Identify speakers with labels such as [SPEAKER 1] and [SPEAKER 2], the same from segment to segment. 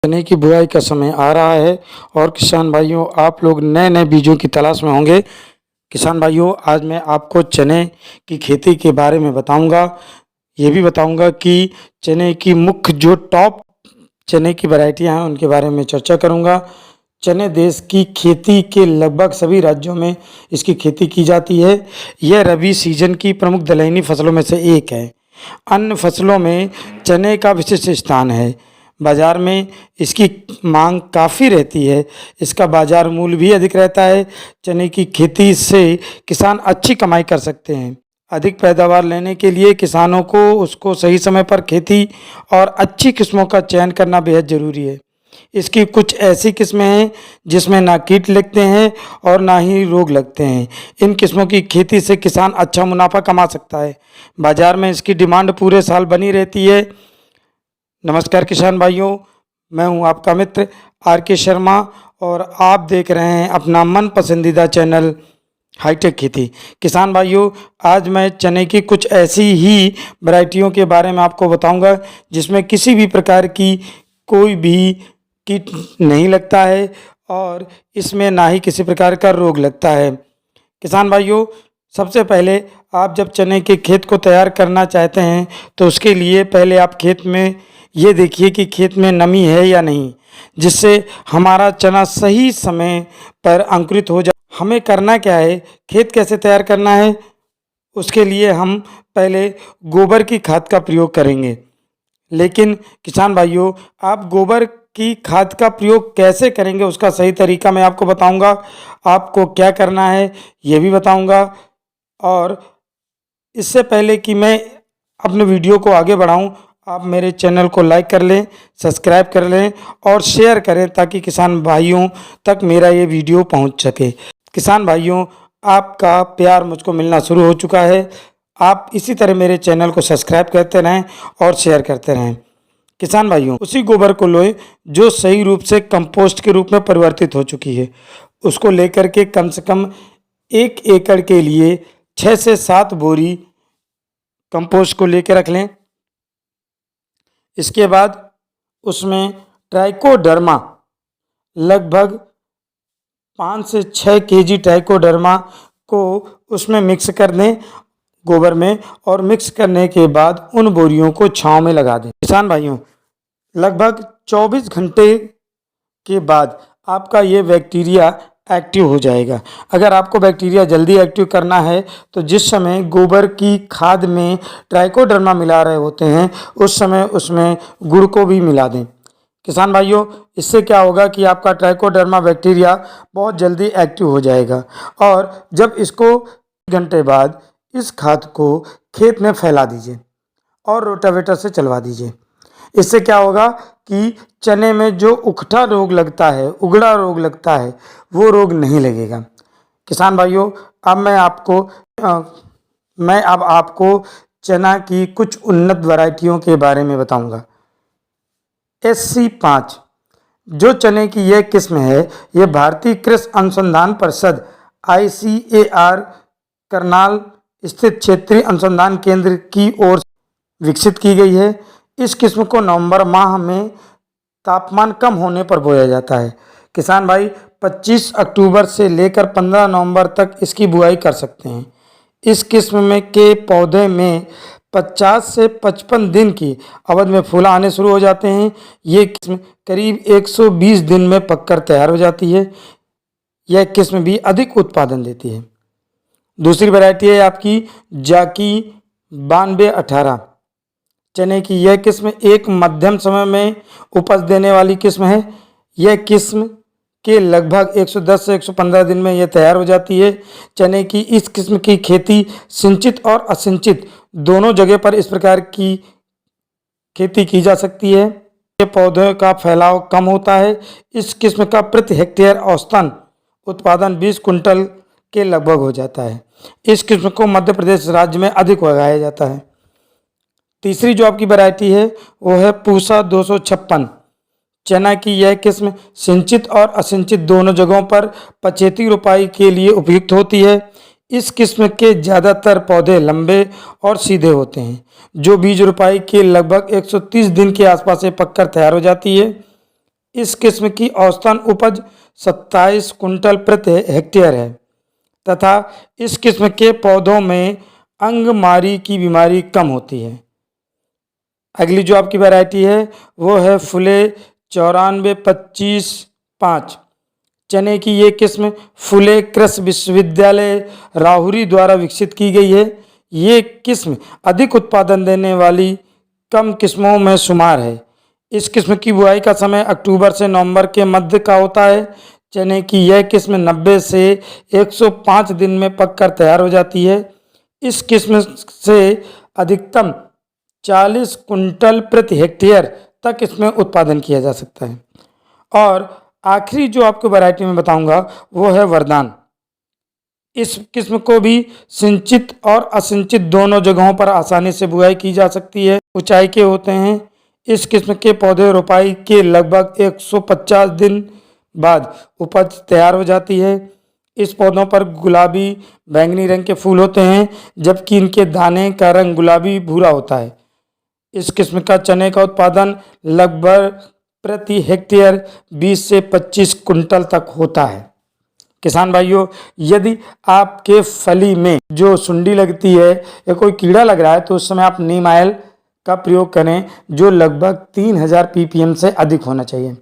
[SPEAKER 1] चने की बुआई का समय आ रहा है और किसान भाइयों, आप लोग नए नए बीजों की तलाश में होंगे। किसान भाइयों, आज मैं आपको चने की खेती के बारे में बताऊंगा। ये भी बताऊंगा कि चने की मुख्य जो टॉप चने की वैरायटियां हैं उनके बारे में चर्चा करूंगा। चने देश की खेती के लगभग सभी राज्यों में इसकी खेती की जाती है। यह रबी सीजन की प्रमुख दलहनी फसलों में से एक है। अन्य फसलों में चने का विशिष्ट स्थान है। बाजार में इसकी मांग काफ़ी रहती है। इसका बाजार मूल्य भी अधिक रहता है। चने की खेती से किसान अच्छी कमाई कर सकते हैं। अधिक पैदावार लेने के लिए किसानों को उसको सही समय पर खेती और अच्छी किस्मों का चयन करना बेहद ज़रूरी है। इसकी कुछ ऐसी किस्में हैं जिसमें ना कीट लगते हैं और ना ही रोग लगते हैं। इन किस्मों की खेती से किसान अच्छा मुनाफा कमा सकता है। बाजार में इसकी डिमांड पूरे साल बनी रहती है। नमस्कार किसान भाइयों, मैं हूं आपका मित्र आर के शर्मा और आप देख रहे हैं अपना मन पसंदीदा चैनल हाईटेक खेती। किसान भाइयों, आज मैं चने की कुछ ऐसी ही वैरायटियों के बारे में आपको बताऊंगा जिसमें किसी भी प्रकार की कोई भी कीट नहीं लगता है और इसमें ना ही किसी प्रकार का रोग लगता है। किसान भाइयों, सबसे पहले आप जब चने के खेत को तैयार करना चाहते हैं तो उसके लिए पहले आप खेत में ये देखिए कि खेत में नमी है या नहीं, जिससे हमारा चना सही समय पर अंकुरित हो जाए। हमें करना क्या है, खेत कैसे तैयार करना है, उसके लिए हम पहले गोबर की खाद का प्रयोग करेंगे। लेकिन किसान भाइयों, आप गोबर की खाद का प्रयोग कैसे करेंगे उसका सही तरीका मैं आपको बताऊंगा। आपको क्या करना है ये भी बताऊंगा। और इससे पहले कि मैं अपने वीडियो को आगे बढ़ाऊं, आप मेरे चैनल को लाइक कर लें, सब्सक्राइब कर लें और शेयर करें ताकि किसान भाइयों तक मेरा ये वीडियो पहुंच सके। किसान भाइयों, आपका प्यार मुझको मिलना शुरू हो चुका है। आप इसी तरह मेरे चैनल को सब्सक्राइब करते रहें और शेयर करते रहें। किसान भाइयों, उसी गोबर को लोए जो सही रूप से कंपोस्ट के रूप में परिवर्तित हो चुकी है, उसको लेकर के कम से कम 1 एकड़ के लिए 6 से 7 बोरी कंपोस्ट को लेकर रख लें। इसके बाद उसमें ट्राइकोडर्मा लगभग 5 से 6 केजी ट्राइकोडर्मा को उसमें मिक्स कर दें गोबर में, और मिक्स करने के बाद उन बोरियों को छांव में लगा दें। किसान भाइयों, लगभग 24 घंटे के बाद आपका ये बैक्टीरिया एक्टिव हो जाएगा। अगर आपको बैक्टीरिया जल्दी एक्टिव करना है तो जिस समय गोबर की खाद में ट्राइकोडर्मा मिला रहे होते हैं उस समय उसमें गुड़ को भी मिला दें। किसान भाइयों, इससे क्या होगा कि आपका ट्राइकोडर्मा बैक्टीरिया बहुत जल्दी एक्टिव हो जाएगा। और जब इसको घंटे बाद इस खाद को खेत में फैला दीजिए और रोटावेटर से चलवा दीजिए। इससे क्या होगा कि चने में जो उकठा रोग लगता है, उगड़ा रोग लगता है, वो रोग नहीं लगेगा। किसान भाइयों, अब मैं अब आपको चना की कुछ उन्नत वैरायटियों के बारे में बताऊंगा। SC5 जो चने की यह किस्म है, यह भारतीय कृषि अनुसंधान परिषद ICAR करनाल स्थित क्षेत्रीय अनुसंधान केंद्र की ओर विकसित की गई है। इस किस्म को नवंबर माह में तापमान कम होने पर बोया जाता है। किसान भाई, 25 अक्टूबर से लेकर 15 नवंबर तक इसकी बुआई कर सकते हैं। इस किस्म में के पौधे में 50 से 55 दिन की अवधि में फूल आने शुरू हो जाते हैं। ये किस्म करीब 120 दिन में पककर तैयार हो जाती है। यह किस्म भी अधिक उत्पादन देती है। दूसरी वैरायटी है आपकी जाकी 9218। चने की यह किस्म एक मध्यम समय में उपज देने वाली किस्म है। यह किस्म के लगभग 110 से 115 दिन में यह तैयार हो जाती है। चने की इस किस्म की खेती सिंचित और असिंचित दोनों जगह पर इस प्रकार की खेती की जा सकती है। ये पौधों का फैलाव कम होता है। इस किस्म का प्रति हेक्टेयर औसतन उत्पादन 20 कुंटल के लगभग हो जाता है। इस किस्म को मध्य प्रदेश राज्य में अधिक उगाया जाता है। तीसरी जो आपकी वैरायटी है वो है पूसा 256। चना की यह किस्म सिंचित और असिंचित दोनों जगहों पर पछेती रोपाई के लिए उपयुक्त होती है। इस किस्म के ज़्यादातर पौधे लंबे और सीधे होते हैं जो बीज रोपाई के लगभग 130 दिन के आसपास से पककर तैयार हो जाती है। इस किस्म की औसतन उपज 27 कुंटल प्रति हेक्टेयर है तथा इस किस्म के पौधों में अंगमारी की बीमारी कम होती है। अगली जो आपकी वैरायटी है वो है फुले 94-25-5। चने की ये किस्म फुले कृषि विश्वविद्यालय राहुरी द्वारा विकसित की गई है। ये किस्म अधिक उत्पादन देने वाली कम किस्मों में शुमार है। इस किस्म की बुआई का समय अक्टूबर से नवंबर के मध्य का होता है। चने की यह किस्म 90 से 105 दिन में पककर तैयार हो जाती है। इस किस्म से अधिकतम 40 कुंटल प्रति हेक्टेयर तक इसमें उत्पादन किया जा सकता है। और आखिरी जो आपको वैरायटी में बताऊंगा वो है वरदान। इस किस्म को भी सिंचित और असिंचित दोनों जगहों पर आसानी से बुआई की जा सकती है। ऊंचाई के होते हैं। इस किस्म के पौधे रोपाई के लगभग 150 दिन बाद उपज तैयार हो जाती है। इस पौधों पर गुलाबी बैंगनी रंग के फूल होते हैं जबकि इनके दाने का रंग गुलाबी भूरा होता है। इस किस्म का चने का उत्पादन लगभग प्रति हेक्टेयर 20 से 25 कुंटल तक होता है। किसान भाइयों, यदि आपके फली में जो सुंडी लगती है या कोई कीड़ा लग रहा है तो उस समय आप नीम ऑयल का प्रयोग करें जो लगभग 3000 ppm से अधिक होना चाहिए।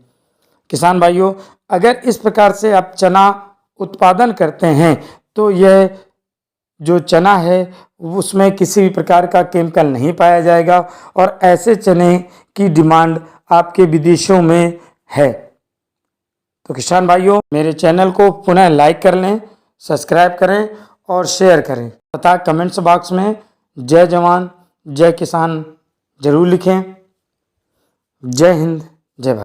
[SPEAKER 1] किसान भाइयों, अगर इस प्रकार से आप चना उत्पादन करते हैं तो यह जो चना है उसमें किसी भी प्रकार का केमिकल नहीं पाया जाएगा और ऐसे चने की डिमांड आपके विदेशों में है। तो किसान भाइयों, मेरे चैनल को पुनः लाइक कर लें, सब्सक्राइब करें और शेयर करें तथा कमेंट्स बॉक्स में जय जवान जय किसान जरूर लिखें। जय हिंद, जय भारत।